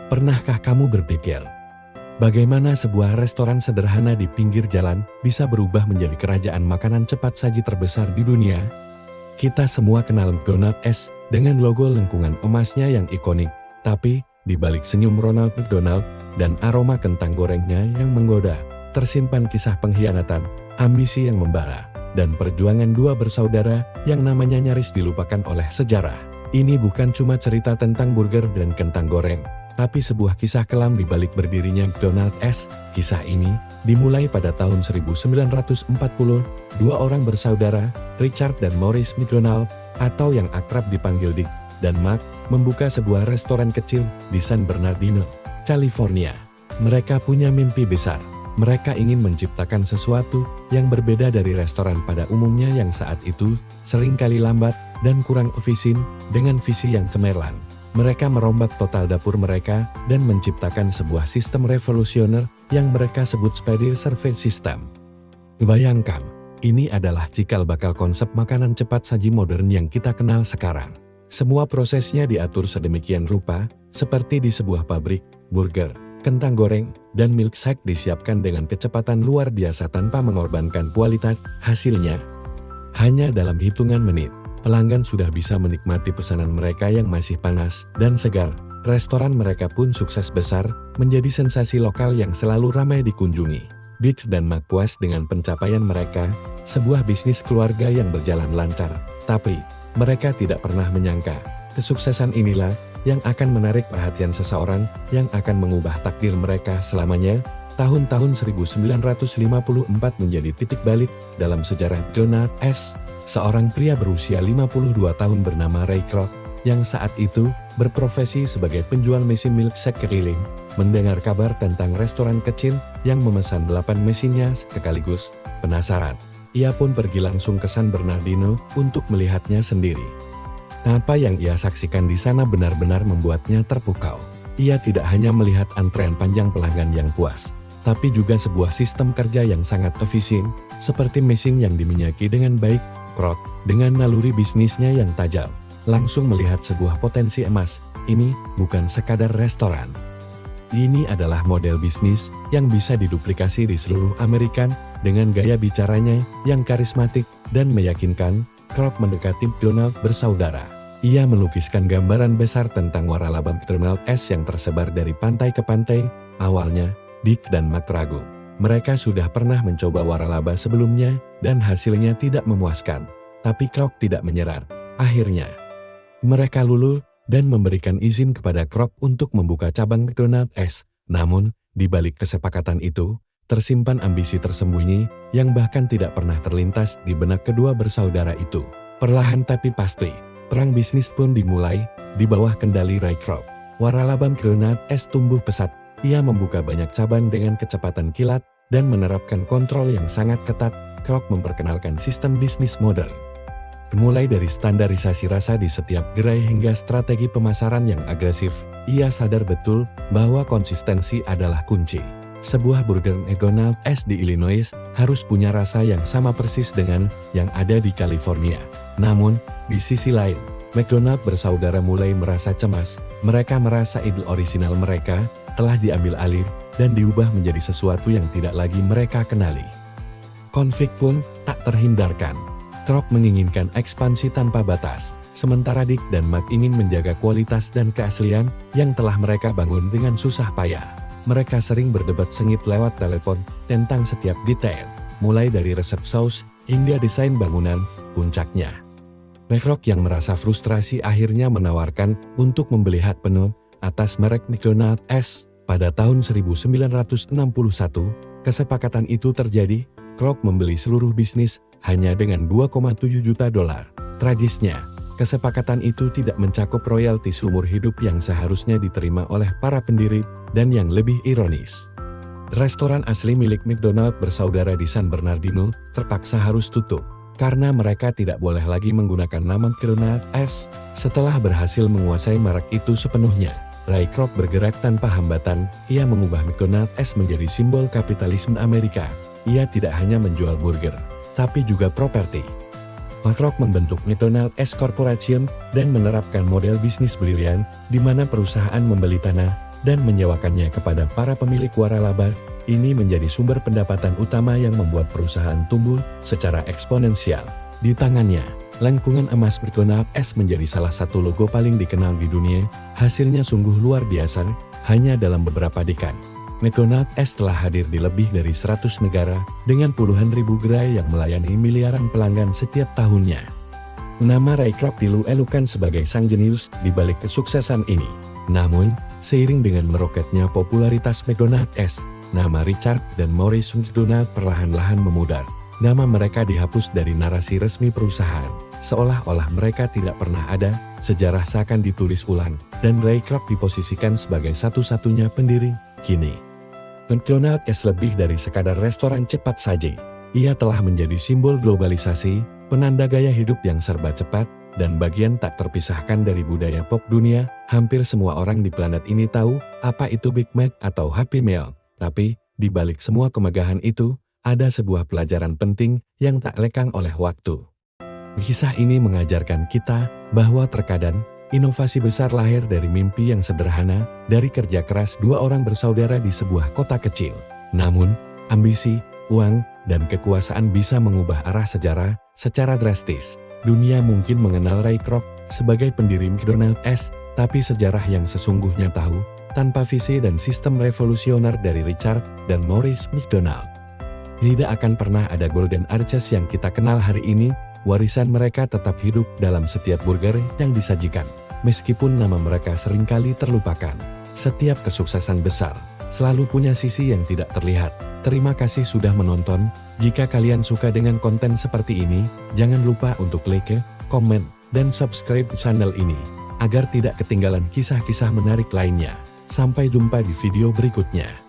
Pernahkah kamu berpikir, bagaimana sebuah restoran sederhana di pinggir jalan bisa berubah menjadi kerajaan makanan cepat saji terbesar di dunia? Kita semua kenal McDonald's dengan logo lengkungan emasnya yang ikonik, tapi di balik senyum Ronald McDonald dan aroma kentang gorengnya yang menggoda, tersimpan kisah pengkhianatan, ambisi yang membara, dan perjuangan dua bersaudara yang namanya nyaris dilupakan oleh sejarah. Ini bukan cuma cerita tentang burger dan kentang goreng, tapi sebuah kisah kelam di balik berdirinya McDonald's. Kisah ini dimulai pada tahun 1940, dua orang bersaudara, Richard dan Maurice McDonald, atau yang akrab dipanggil Dick dan Mark, membuka sebuah restoran kecil di San Bernardino, California. Mereka punya mimpi besar. Mereka ingin menciptakan sesuatu yang berbeda dari restoran pada umumnya yang saat itu seringkali lambat dan kurang efisien. Dengan visi yang cemerlang, mereka merombak total dapur mereka dan menciptakan sebuah sistem revolusioner yang mereka sebut Speedy Service System. Bayangkan, ini adalah cikal bakal konsep makanan cepat saji modern yang kita kenal sekarang. Semua prosesnya diatur sedemikian rupa, seperti di sebuah pabrik. Burger, kentang goreng, dan milkshake disiapkan dengan kecepatan luar biasa tanpa mengorbankan kualitas. Hasilnya, hanya dalam hitungan menit, pelanggan sudah bisa menikmati pesanan mereka yang masih panas dan segar. Restoran mereka pun sukses besar, menjadi sensasi lokal yang selalu ramai dikunjungi. Dick dan Mark puas dengan pencapaian mereka, sebuah bisnis keluarga yang berjalan lancar. Tapi, mereka tidak pernah menyangka, kesuksesan inilah yang akan menarik perhatian seseorang yang akan mengubah takdir mereka selamanya. Tahun-tahun 1954 menjadi titik balik dalam sejarah McDonald's. Seorang pria berusia 52 tahun bernama Ray Kroc, yang saat itu berprofesi sebagai penjual mesin milkshake keliling, mendengar kabar tentang restoran kecil yang memesan 8 mesinnya sekaligus. Penasaran, ia pun pergi langsung ke San Bernardino untuk melihatnya sendiri. Apa yang ia saksikan di sana benar-benar membuatnya terpukau. Ia tidak hanya melihat antrean panjang pelanggan yang puas, tapi juga sebuah sistem kerja yang sangat efisien, seperti mesin yang diminyaki dengan baik. Kroc, dengan naluri bisnisnya yang tajam, langsung melihat sebuah potensi emas. Ini bukan sekadar restoran. Ini adalah model bisnis yang bisa diduplikasi di seluruh Amerika. Dengan gaya bicaranya yang karismatik dan meyakinkan, Kroc mendekati McDonald bersaudara. Ia melukiskan gambaran besar tentang waralaba McDonald's yang tersebar dari pantai ke pantai. Awalnya, Dick dan Mark ragu. Mereka sudah pernah mencoba waralaba sebelumnya, dan hasilnya tidak memuaskan. Tapi Kroc tidak menyerah. Akhirnya, mereka luluh dan memberikan izin kepada Kroc untuk membuka cabang McDonald's. Namun, di balik kesepakatan itu, tersimpan ambisi tersembunyi yang bahkan tidak pernah terlintas di benak kedua bersaudara itu. Perlahan tapi pasti, perang bisnis pun dimulai di bawah kendali Ray Kroc. Waralaba McDonald's tumbuh pesat. Ia membuka banyak cabang dengan kecepatan kilat dan menerapkan kontrol yang sangat ketat. Kroc memperkenalkan sistem bisnis modern. Mulai dari standarisasi rasa di setiap gerai hingga strategi pemasaran yang agresif, ia sadar betul bahwa konsistensi adalah kunci. Sebuah burger McDonald's di Illinois harus punya rasa yang sama persis dengan yang ada di California. Namun, di sisi lain, McDonald bersaudara mulai merasa cemas. Mereka merasa ide orisinal mereka telah diambil alih dan diubah menjadi sesuatu yang tidak lagi mereka kenali. Konflik pun tak terhindarkan. Kroc menginginkan ekspansi tanpa batas, sementara Dick dan Mark ingin menjaga kualitas dan keaslian yang telah mereka bangun dengan susah payah. Mereka sering berdebat sengit lewat telepon tentang setiap detail, mulai dari resep saus hingga desain bangunan. Puncaknya, Kroc yang merasa frustrasi akhirnya menawarkan untuk membeli hak penuh atas merek McDonald's. Pada tahun 1961, kesepakatan itu terjadi. Kroc membeli seluruh bisnis hanya dengan $2,7 juta. Tragisnya, kesepakatan itu tidak mencakup royalti seumur hidup yang seharusnya diterima oleh para pendiri, dan yang lebih ironis, restoran asli milik McDonald bersaudara di San Bernardino terpaksa harus tutup karena mereka tidak boleh lagi menggunakan nama McDonald's. Setelah berhasil menguasai merek itu sepenuhnya, Ray Kroc bergerak tanpa hambatan. Ia mengubah McDonald's menjadi simbol kapitalisme Amerika. Ia tidak hanya menjual burger, tapi juga properti. Kroc membentuk McDonald's Corporation dan menerapkan model bisnis brilian, di mana perusahaan membeli tanah, dan menyewakannya kepada para pemilik waralaba. Ini menjadi sumber pendapatan utama yang membuat perusahaan tumbuh secara eksponensial. Di tangannya, lengkungan emas McDonald's S menjadi salah satu logo paling dikenal di dunia. Hasilnya sungguh luar biasa, hanya dalam beberapa dekade. McDonald's S telah hadir di lebih dari 100 negara, dengan puluhan ribu gerai yang melayani miliaran pelanggan setiap tahunnya. Nama Ray Kroc dielu-elukan sebagai sang jenius di balik kesuksesan ini. Namun, seiring dengan meroketnya popularitas McDonald's S, nama Richard dan Maurice McDonald perlahan-lahan memudar. Nama mereka dihapus dari narasi resmi perusahaan, seolah-olah mereka tidak pernah ada. Sejarah seakan ditulis ulang, dan Ray Kroc diposisikan sebagai satu-satunya pendiri. Kini, McDonald's S lebih dari sekadar restoran cepat saji. Ia telah menjadi simbol globalisasi, penanda gaya hidup yang serba cepat, dan bagian tak terpisahkan dari budaya pop dunia. Hampir semua orang di planet ini tahu apa itu Big Mac atau Happy Meal. Tapi, di balik semua kemegahan itu, ada sebuah pelajaran penting yang tak lekang oleh waktu. Kisah ini mengajarkan kita bahwa terkadang, inovasi besar lahir dari mimpi yang sederhana, dari kerja keras dua orang bersaudara di sebuah kota kecil. Namun, ambisi, uang, dan kekuasaan bisa mengubah arah sejarah secara drastis. Dunia mungkin mengenal Ray Kroc sebagai pendiri McDonald's S, tapi sejarah yang sesungguhnya tahu, tanpa visi dan sistem revolusioner dari Richard dan Maurice McDonald, tidak akan pernah ada Golden Arches yang kita kenal hari ini. Warisan mereka tetap hidup dalam setiap burger yang disajikan. Meskipun nama mereka seringkali terlupakan, setiap kesuksesan besar selalu punya sisi yang tidak terlihat. Terima kasih sudah menonton. Jika kalian suka dengan konten seperti ini, jangan lupa untuk like, komen, dan subscribe channel ini, agar tidak ketinggalan kisah-kisah menarik lainnya. Sampai jumpa di video berikutnya.